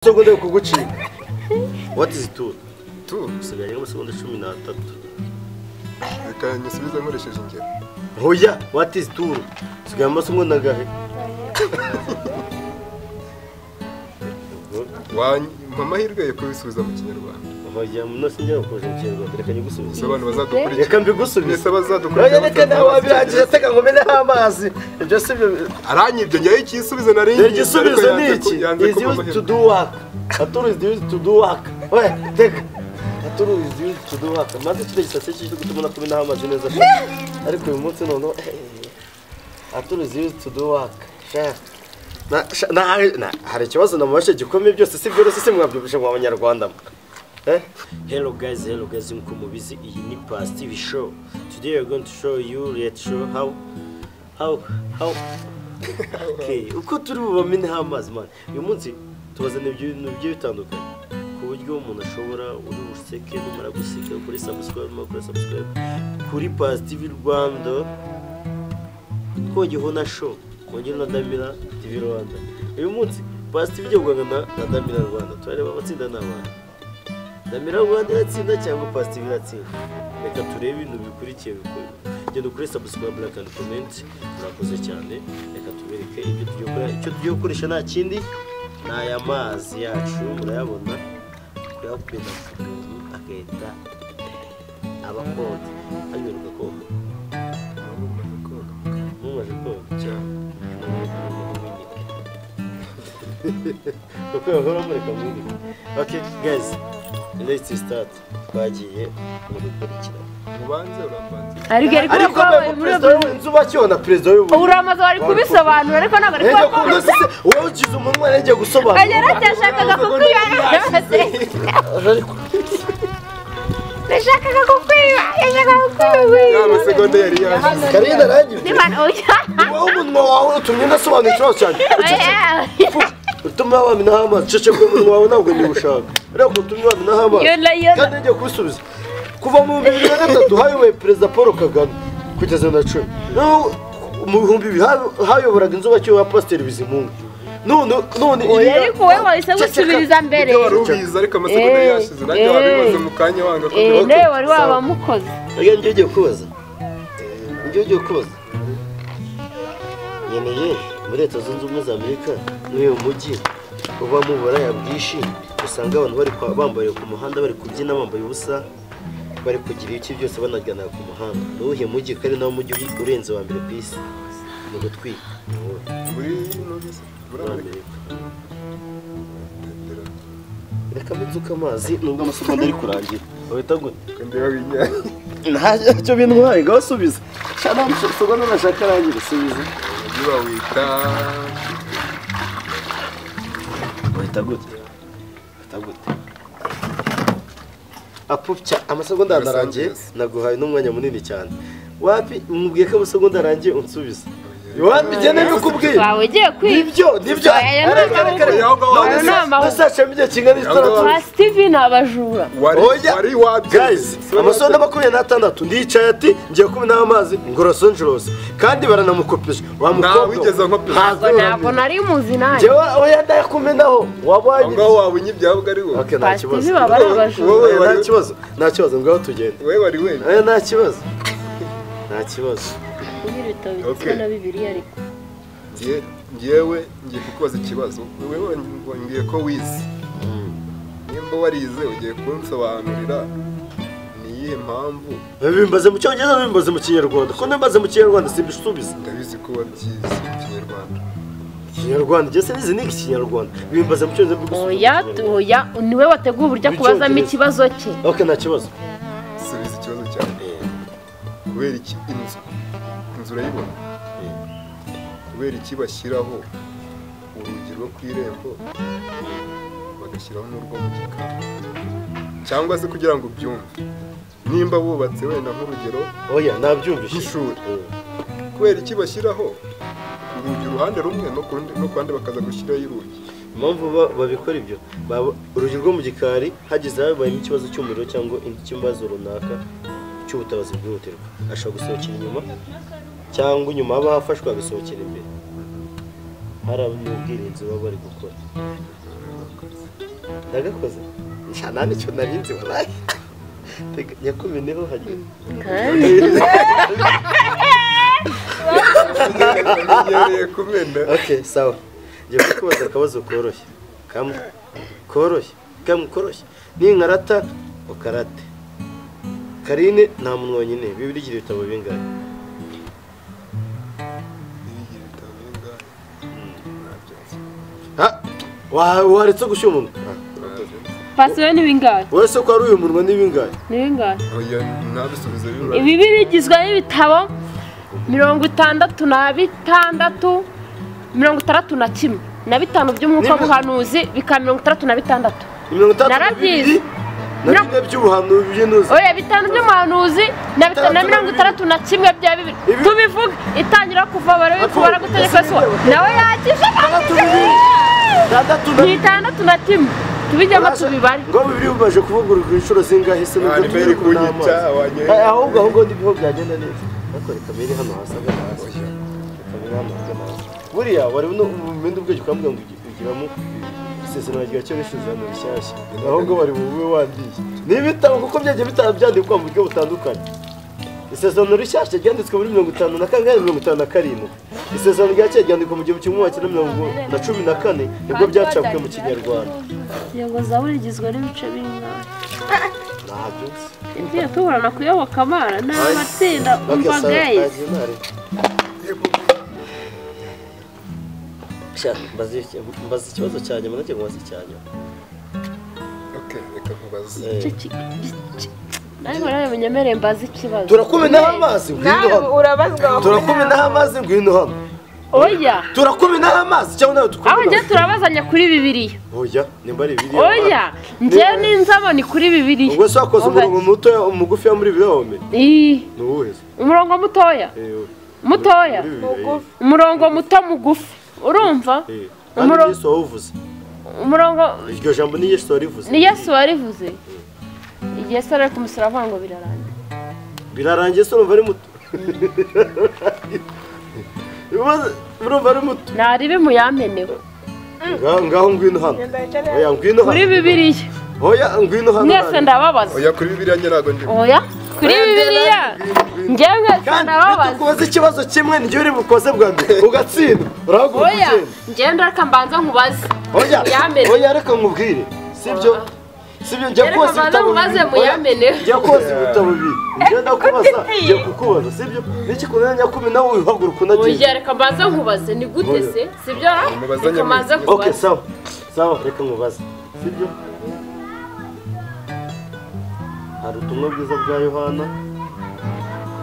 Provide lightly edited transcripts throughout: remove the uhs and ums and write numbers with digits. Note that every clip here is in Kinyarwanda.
Seconda kugucika. What is two? Two sigaye amasegonda 13. Reka nkusubize nkoresheje ingero. Hoya, what is two? Sigaye amasegonda gahe. Amahirwe yo kubisubiza mu Kinyarwanda. Hoya, muno sinjya gukoresha mu Kinyarwanda. Reka nyigusubize. Abantu bazadukurikira. Reka mbigusubize. Nese bazadukurikira. Reka nawe abirangije teka ngo mene amazi. Ibyo sibyo. Aranyibyo njye ikisubize nari. Igisubizo ni iki? Is used to do work. Aturu is used to do work. We, teka. Aturu is used to do work. Maze kire gisase cyo gutuma kumena amazi neza. Ariko uyu munsi none Aturu is used to do work. Na hari ikibazo namubashe gikomeye byose si byose si mwabyubishe mu Abanyarwanda. Hello guys, mumasogonda. Iyi ni Past TV show. Today we are going to show you how okay, uko turi bubamene amazi man. Uyu munsi tubazana ibintu byo bitandukanye. Ku buryo umuntu ashobora uri useke numara gusika kuri subscribe kuri Past TV Rwanda. Twogiho na show. Mwongera na Damira TV Rwanda. Uyu munsi Past TV gihugana na Damira Rwanda. Turareba abatsinda n'abana. Damira Rwanda yatsinda cyangwa Past TV yatsinda. Reka turebe ibintu bikurikiye bikora. Genda kuri subscribe like and comment. Murakoze cyane. Reka tubereke ibyo tugikora. Icyo tugiye gukoresha nta kindi na aya mazi yacu murayabona. Kuyakubita umuntu agahita abakoda. Anyuruka koga. Mumaje koga cyane. Okay guys, let's start. Twagiye gukurikira. Mubanze urambanze. Ariko president w'inzuba cyona president y'ubu. Uramaze wari kubisobanura ariko nabari ko wowe ugize umunwa nenge gusobanura. Agera cyashakaga kukwiyana. Nashakaga kukwiyana. Amasegonda yari yaje. Karina rangi. Nimana oya. Wowe umunwa wawe utumye nasobanura ikibazo cyane. Utuma wamina hama cece ko umunwa wawe ntabwo ni ushaka. Rero utumye wamina hama. Kandi ngiye kubisubiza. Kuva mu 2003 hayoboye President Paul Kagame kugeza na 10. No mu 2000 hayoboraga inzuba cyo ya Pasteur Bizimungu. None ariko wewe wahise gusubiriza mbere. Warubiza ariko amasegonda yashize nanjye wabibaze mu kanya wanga ko. Ne wari wabamukoze. Ngiye kubaza. Yeneye muri Leta Zunze Ubumwe za Amerika n'uyu mujyi uba mu buraya bwishi usanga abantu bari bambaye ku muhanda bari kubyina bambaye ubusa bari kugira iki byose banagana ku muhanda. N'uhe mujyi kari nawo mujyi urenze wa mbere ku isi mu gutwika muri Amerika. Reka bizuka amazi nubwo amasegonda ari kurangira. Wahita gute? Ndeba binya. Ntacyo bintu mwaye gasubiza. Cyane amasegonda nashaka rangira subiza. Niba wita wahita gute? Apupcha amasegonda narangiye naguhaye n'umwanya munini cyane. Wapi mubwiye ko amasegonda arangiye unsubiza. Yohani bigene n'ukubwiye. Wawe giye nibyo. Nasacha mije kingana n'itatu. Past TV nabajura. Wari wabye. Guys, amasegonda 26 ndicaye ati ngiye kumena amazi ngorosonjrose. Kandi baranamukopesha. Wamukopesha. Wigeze nkopesha. Ntabwo nari muzi naye. Jewe oya ndakumenaho. Wabanye. Ngaho wawe nyibyabwa ari wowe. Okay, nta kibazo. Nta kibazo ngaho tugende. Wewe wari wewe. Oya nta kibazo. Okay. Na Bibiliya ariko. Ngiye kukubaza ikibazo. Wewe ngiye ko wize. Nimba warize ugiye kunsobanurira niyihe mpamvu. Bimbaze mu cyongereza bimbaze mu Kinyarwanda. Ko nambaze mu Kinyarwanda simbisubiza. Ndabizi ko wabyize Kinyarwanda. Kinyarwanda je nizi ni Kinyarwanda. Bimbaze mu cyongereza bigusubiza. Oya, niwe wateguye uburyo kubazamo ikibazo cye. Okay, nta kibazo. Subiza ikibazo cyawe. Kubera iki inzu urayibona? Kubera iki bashyiraho urugi rwo kwirembo bagashyiraho n'urwo mu gikari? Cyangwa se kugira ngo ubyumve nimba bubatse wenda nk'urugero oya nabyumvise ishuri. Kubera iki bashyiraho urugi uruhande rumwe no kwande bakaza gushyiraho urugi? Impamvu babikora ibyo urugi rwo mu gikari hagize habaye ikibazo cy'umuriro cyangwa ikibazo runaka cy'ubutabazi bwihutirwa ashobora gusohokera inyuma cyangwa inyuma aba hafashwe agasohokera imbere. hari ubwirinzi baba bari gukora ndagakoze nshana nicyo narinzi wallahi yakumeneho hagiye okay sawa ngiye kukubaza akabazo koroshye kamwe koroshye n'inkarata ukarate Karine nta munwa nyine bibiri gira bitabo bingahe waretse gushyuma Pasiwe ni bingahe wese ko ari uyu munwa ni bingahe oya nabisubize biba ibi birigizwe n'ibitabo 66 61 na bitanu by'umwuka buhanuzi bika 66 narabyize nabyo by'ubuhanuzi by'intuzi oya bitanu by'umuhanuzi na bitanu na 61 bya bibiri tubivuga itangira kuva bara gutegeka so nawe yakije 61 tubijyamo tubibare ngo bibiri bubaje kuvugurura inshuro zingahe se n'ubwo mbere kunyita ahubwo ndibyo byagenda neza nakore kamere hano hasaga hasi kamere hano hasaga buriya wari no umende ubwege kwambwa ngo ugiramo isezerano rya cyo rishizano rishyashya ahubwo bari bube wandiye nibitabo kuko byagiye byandikwa mu buryo butandukanye isezerano rishyashya ryanditswe muri 55 isezerano rya cyo ryandikwa mu 1914 nibwo byacapwe mu kinyarwanda yego zaburigizwe n'ibice bingahe ntabyo ibyo tuburana kuyoboka amara n'amatsinda umva guys mbaza ikibazo cyanjye munake ngo cyane okay reka kubaza nawe munyemereye mbaza ikibazo turakumenaho amazi ngwino urabazwa turakumenaho amazi ngwino hano oya turakumenaho amazi cyangwa nawe tukumena aho nje turabazanya kuri bibiliya oya nimba ari bibiliya oya nje ninzabo ni kuri bibiliya ubwo sakoze umurongo muto umugufi ya muri bibiliya nuwuheze umurongo mutoya umurongo muto mugufi urumva umurongo Yesu wavuze umurongo iryo jambo ni Yesu warivuze ni Yesu warivuze Yesu ari kumusura avango birarangiye so numva ari muto urumva ari muto naribe muyamenewe ngaho ngwino hano oya ngwino hano kuri bibiliya oya ngwino hano nese ndababaza oya kuri bibiliya nyirago ndi oya kuri bibiliya ngewe ndababaza kubaza ikibazo kimwe njye uri bukoze bwa mbere ugatsinda urahaguruka oya ngenda reka mbanza nkubaze oya reka nkubwire sibyo njya koza ibitabo njya koza ibitabo bibiri ngenda kubaza njya kukubaza sibyo niki kunanya kumi nawe uhaguruka unagiye oya reka mbanza nkubaze ni gute se sibyo reka mbanza nkubaze okay sawa reka nkubaze sibyo hari ubutumwa bwiza bwa Yohana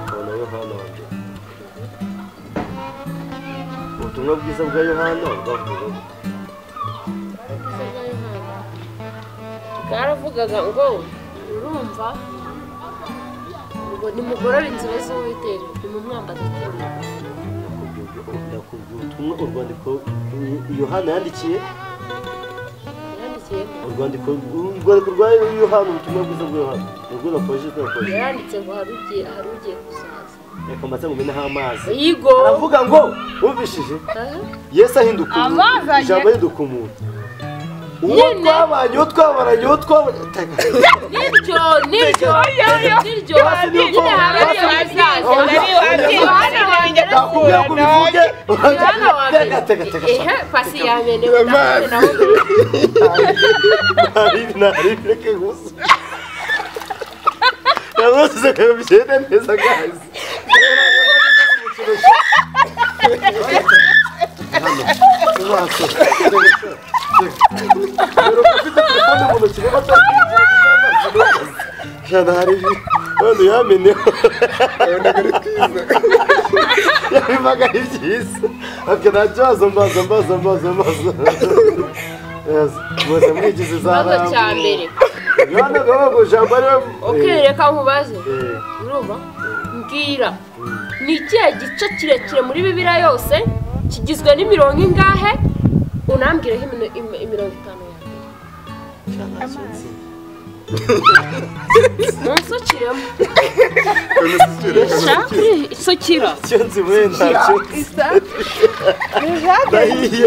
ukabona Yohana wanje ubutumwa bwiza bwa Yohana bwavuga bwaravugaga ngo urumva ngo nimugorora inzira z'Uwiteka nimumwambaze ubutumwa urwandiko Yohana yandikiye urwandiko rwa Yohana ubutumwa bwiza bwa Yohana nubwo nakoje yanditse ngo harugiye kusaza reka maze mumenaho amazi yigo aravuga ngo wumvishije Yesu ahinduka ijambo ahinduka umuntu uwo twabanye uwo twabaranye uwo twabanye niryo nakubwira ngo bivuge pasi yamene reke gusa yamuze kabishene neza gazi Pero ufite telefone mu ntoki niba jana hari none yamenye yabivaga ibyiza ati nacyazo mbaza yes mwese mwigize zara cyambere yana gago jambare okay reka nkubaze urumva mbwira ni ikihe gice kirekire muri bibiliya yose kigizwe n'imirongo ingahe unambwireho 50 ya Munsukiremo. Kanusukire. Isukira. Cyenzi we ntacyo. Nahiye.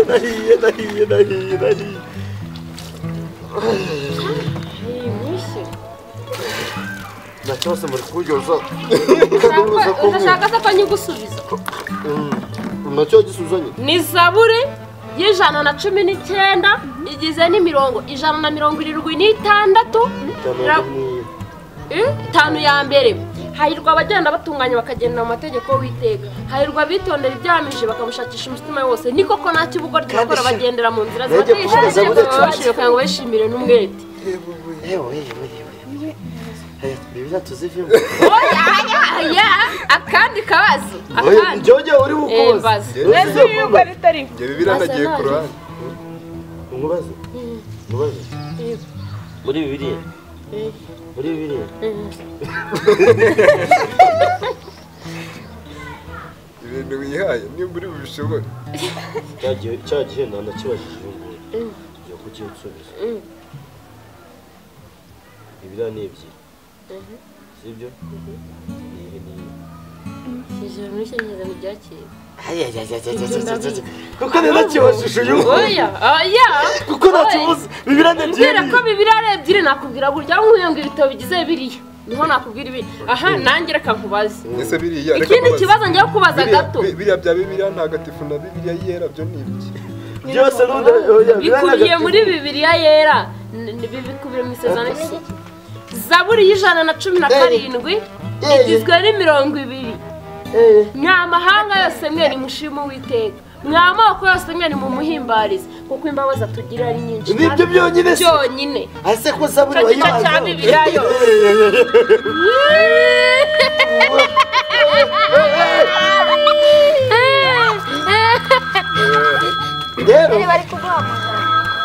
Nacyose muri kuryoza. Ndashaka ko nyigusubiza. Nacyo gisuzanye. Ni Zaburi y'119 igize n'imirongo 176. Itanu ya mbere. Hahirwa abagenda batunganya bakagenda mu mategeko w'iteka. Hahirwa bitondera ibyamije bakamushakisha umutima wose. Niko ko nta kibugoryi bakora bagendera mu nzira z'abashije kugira ngo bishimire n'umwete. Bibiliya tuzivimo. Oya akandi kabazo. Jojo uri bukoza. Neza yuko ari tari. Bibiliya nagiye ku ruhande. Umubaze. Muri Bibiliya. Muri Bibiliya. Ibintu wihaye nimba uri bubishobore. Cyagihe ndanakibajije ngo yo kukinsubiza. Bibiliya ni ebyiri. Sibyo? Ijoro n'ishyanyiriza mu byakira. Kuko ntakibashije uyu. Oya. Kuko ntakibuze. Bibiliya ni ebyiri. Mbere ko Bibiliya ari ebyiri nakubwira burya nk'uyo ngo ibitabo bigize biriya. Niho nakubwira ibi. Aha nanjye reka nkubaze. Ese biriya reka. Ikindi kibazo ngiye kubaza gato. Biriya bya Bibiliya ntagatifu na Bibiliya yera byo ni ibiki? Byose bikubiye muri Bibiliya yera. Bikubiye mu isezerano rishya. Zaburi y'117 igizwe n'imirongo 2. Nyamahanga yose mwe ni mushimo w'iteka. Mwamoko yose mwe ni mumuhimbarize kuko imbabazi atugira ari nyinshi. Nibyo byonyine. Byonyine. Ase ko Zaburi wayibanza. Cya Bibiliya yo. Rero bari kuguhamagara.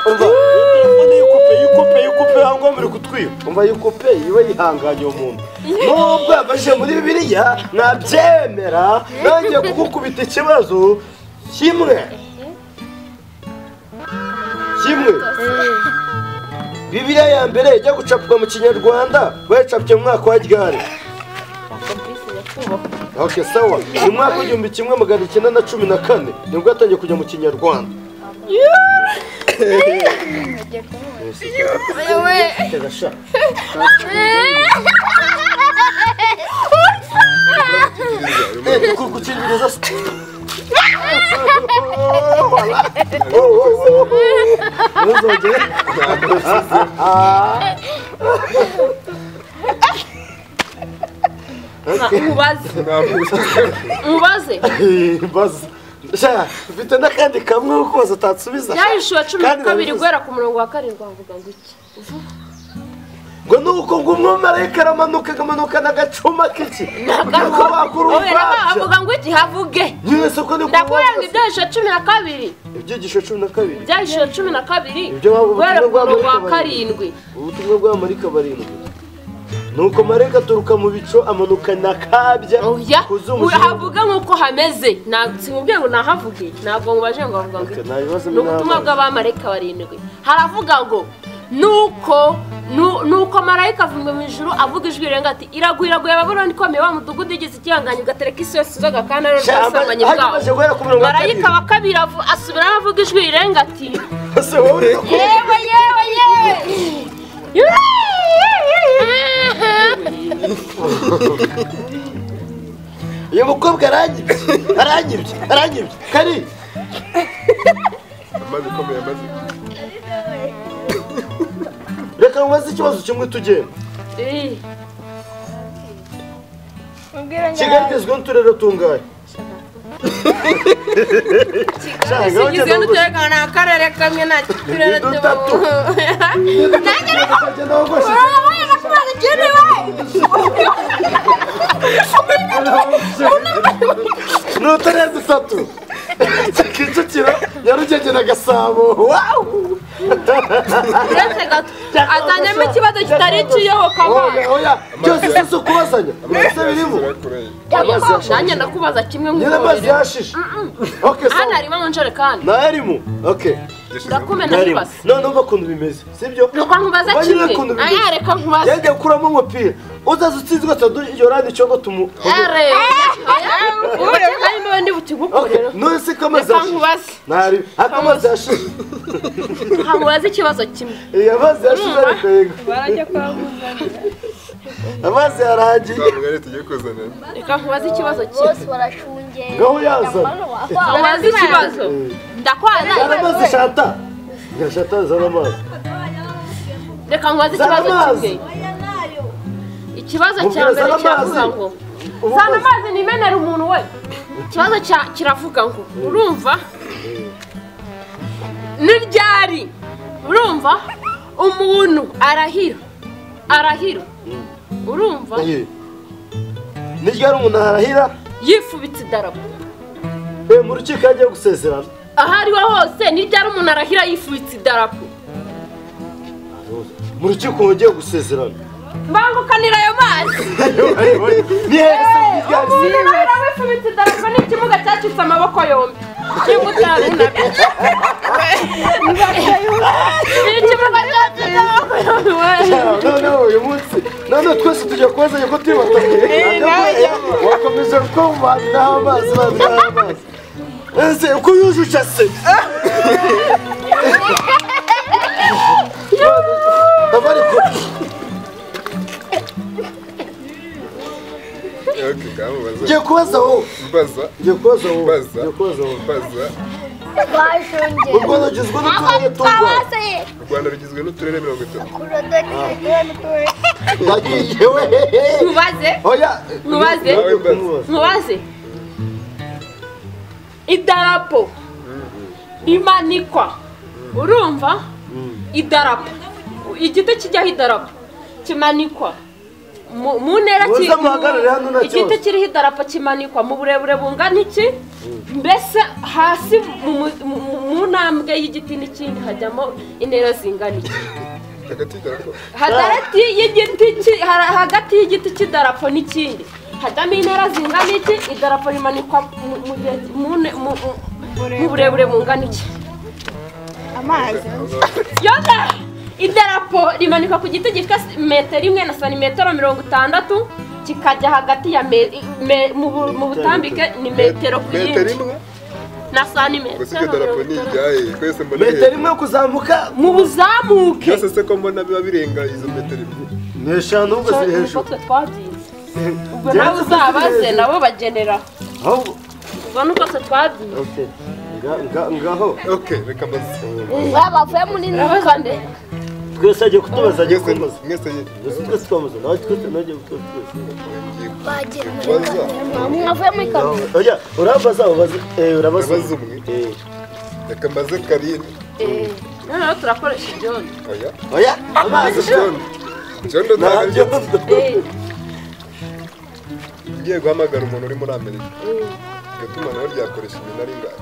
Umva, yukupe hango muri kutwiba. Umva yukupe iwe yihanganye umuntu. Nubwo yafashe muri Bibiliya nabyemera nangiye kugukubita ikibazo kimwe. Bibiliya ya mbere ijya gucapwa mu Kinyarwanda bayicapye mu mwaka wa ryari? Okay, sawa. Mu mwaka w'1914 nibwo yatangiye kujya mu Kinyarwanda. Mubaze. Ufite n'akandi kamwe ukoza utatsubiza. Yahishwe 12 guhera ku murongo wa 7 avuga ngo iki? Ngo nuko ngo umumarayika aramanuka n'agacuma k'iki. Nagaruko bakurumva. Avuga ngo iki havuge. Nyine soko ni ndakwanga ibyahishwe 12. Ibyigisho 12. Byahishwe 12. Guhera ku murongo wa 7. Ubutumwa bw'amarayika 7. Nuko marayika turuka mu bico amanuka nakabya kuzumusha havuga nkuko hameze sinkubwiye ngo nahavuge ntabwo mubaje ngo avuga ngo n'ubutumwa bw'abamarayika 7 haravuga ngo nuko marayika avuga mu ijuru avuga ijwi rirenga ati iraguye Babuloni ikomeye wa mudugudu igeze ikihanganye gatereka isi yose inzoga kandi ari rw'ubusambanyi bwawo marayika wa 2 asubira avuga ijwi rirenga ati yewe uyu mukobwa aranyibye kari amazi komeye amazi reka mubaze ikibazo kimwe tugenda Kigali igizwe n'uturere tungahe kigizwe n'uturere n'akarere kamwe nta turere tubamo nanjye n'uturere 3 Kicukiro Nyarugenge na Gasabo azanyemo ikibazo kitari ikiyoboka oya byose sisi kubazanya mwese birimo nanjye ndakubaza kimwe nk'uko nyine mazi yashishe okay so hano harimo njerekani narimo okay ndakumena ibase none umva ukuntu bimeze sibyo reka nkubaza kimwe reka nkubaza yajya kuramo umupira uzaza utsinzwe atadurana icyo ngo tumu ubu kandi mbe ndi butigukorera none se kamaze ntari akamaze yashize nkamubaza ikibazo kimwe amazi yashize ariko yego barajya kwaguza amazi yarangiye twamugare tugiye kuzana reka nkubaza ikibazo kimwe bose barashungera ngaho yazana nkubaza ikibazo ndakwaza amazi shata ngashata zana amazi reka nkubaza ikibazo kimwe ikibazo cya mbere kiravuga ngo zana amazi nimenera umuntu we ikibazo kiravuga ngo urumva niryari urumva umuntu arahira urumva niryari umuntu arahira yifubitse idarapo mu rukiko yagiye gusezerana aho ariho hose niryari umuntu arahira yifubitse idarapo mu rukiko wagiye gusezerana bangukanira ayo mazi ni hese niryari umuntu arahira wifubitse idarapo n'ikibuga cyacitse amaboko yombi cyangwa utarunamye ikibuga cyacitse amaboko yombi none uyu munsi none twese tujya kubazanya ko turi batatu wakomeje kumva naho amazi ese uko yujuje se ngiye kubaza wowe ngiye kubaza wowe bashungera u Rwanda rugizwe n'uturere tungana u Rwanda rugizwe n'uturere 30 yagiye we nkubaze oya nkubaze idarapo imanikwa urumva idarapo igiti kijyaho idarapo kimanikwa mu ntera igiti kiriho idarapo kimanikwa mu burebure bungana iki mbese hasi mu ntambwe y'igiti n'ikindi hajyamo intera zingana iki hagati y'igiti cy'idarapo n'ikindi hajyamo intera zingana iki idarapo rimanikwa mu burebure bungana iki amazi idarapo rimanikwa ku giti gifite metero imwe na santimetero 60 kikajya hagati ya mu butambike ni metero ku yindi na santimetero metero imwe kuzamuka mu buzamuke byose se ko mbona biba birenga izo metero ni eshanu ubwo ziri hejuru ubwo nawe uzabaze nabo bagenera ubwo nuko se twabyize ngaho reka mbaze bavuye muri nabazande twese agiye kutubaza agiye kumbaza mwese twamaze nawe twese nagiye kutubaza bagiye mwavuye muri kaminuza oya urabaza urabaza umwe reka mbaze Karine noneho turakoresha ibyondo oya amazi Jondo ntabyo ngiye guhamagara umuntu uri muri Amerika gatuma nawe ryakoresha iminara ingahe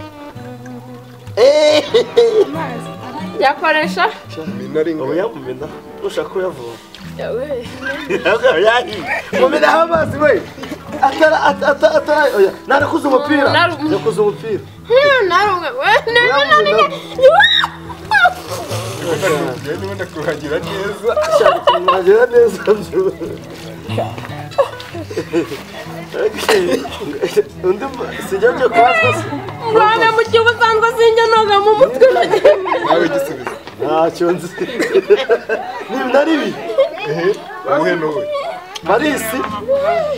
yakoresha iminara ingahe oya mumena ushaka ko yavuga mumena amazi we atara oya narakuze umupira nakuze umupira narumwe niba ndakuhagira neza kuhagira neza undi sijya byo kwazwa se mwana mu gihe usanzwe sinjya noga mu mutwe nawe gisubiza ntacyo nzi niba nari ibi ubuhe n'uwe Paris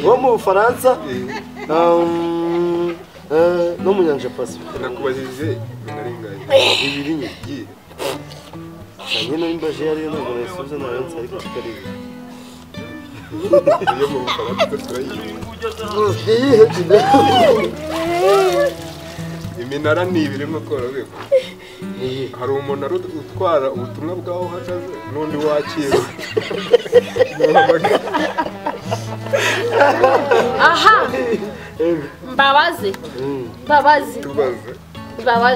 wo mu Bufaransa no mu nyanja Pacifique nakubajije iminara ingahe ibiri ngiye cyane n'imbaje yari yo ntabwo nasubiza nawe nzi ariko kitari iyo mu Bufaransa turayizi iminara ni ibiri mu kororeko hari umuntu utwara ubutumwa bwaho uhagaze n'undi wakira aha mbabazi tubaze aha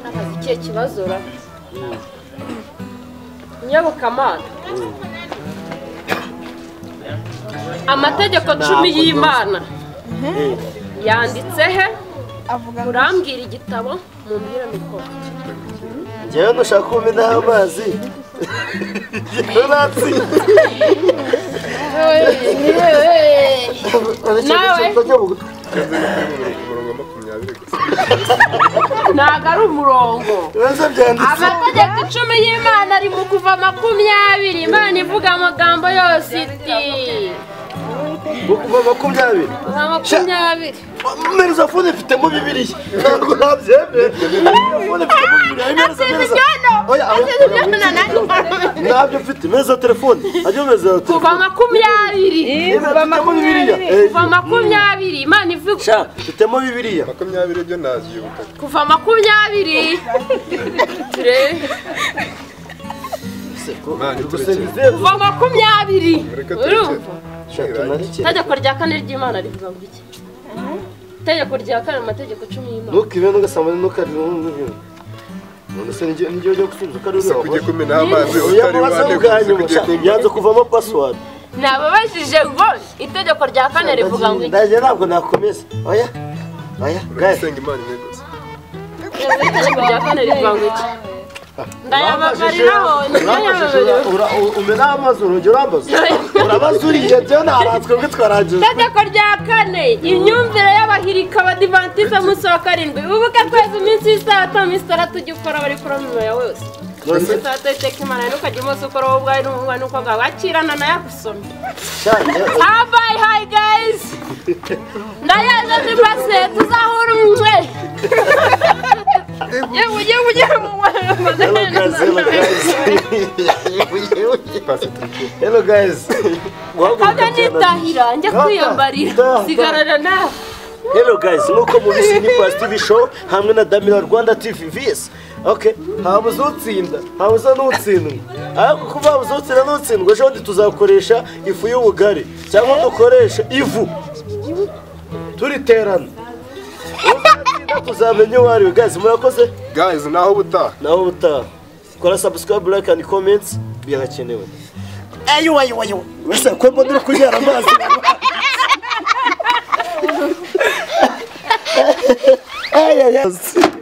akazi kiye kibazo ra nyabukamana amategeko 10 y'Imana yanditse he avuga urambwira igitabo mumbwira mikoro njyewe nushaka kumena amazi nawe ntabwo ari umurongo amategeko 10 y'Imana ari mu kuva 20 Imana ivuga amagambo yose iti kuva 20 20 Meriza fone mfitemo Bibiliya ntabwo nabyemeye fone mfitemo Bibiliya ntabyo mfite meza telefone ajya meza telefone kuva 20 kuva 20 Imana ivuga sha mfitemo Bibiliya 20 byo nazyibuka kuva 20 ture kuva 20 urumva itegeko rya kane ry'Imana rivuga ngo iki itegeko rya kane amategeko 10 y'Imana ntukibene ugasambana ntukarire none se ngiye gusubiza ko ari kujye kumena amazi utari wane yanze kuvamo password nababajije ngo itegeko rya kane rivuga ngo iki ndaje ntabwo nakomeza oya guys senga Imana negose itegeko rya kane rivuga ngo iki ndayabagariraho umena amazi urongera urambaza urabaza uriye byo naratswe bwe twaragize itegeko rya kane imyumvire y'abahirika abadivantiza munsi wa 7 ubuke kwezi iminsi y'Isabato iminsi 3 ujya ukora bari kuramo yawe yose Isabato iteka Imana ntukajya umunsi ukora wowe ubwawe n'umwana nuko wakirana nayo agusomye hi guys ndayaje ndibase tuzahura umwe Hello guys. Kaka nitahira njya kwiyambarira sigarana nawe. Hello guys, nuko mubisi ni Past TV show hamwe na Damira Rwanda TV vs. Okay, habuzutsinda, habuza nutsindwa. Ariko kuba habuzutsinda nutsindwa ejo tuzakoresha ifu y'ubugari cyangwa dukoresha ivu. Turiterana. Tuzamenye wari guys murakoze guys naho buta kora subscribe like and comments birakenewe ayo wese ko mbona kujyana amazi ay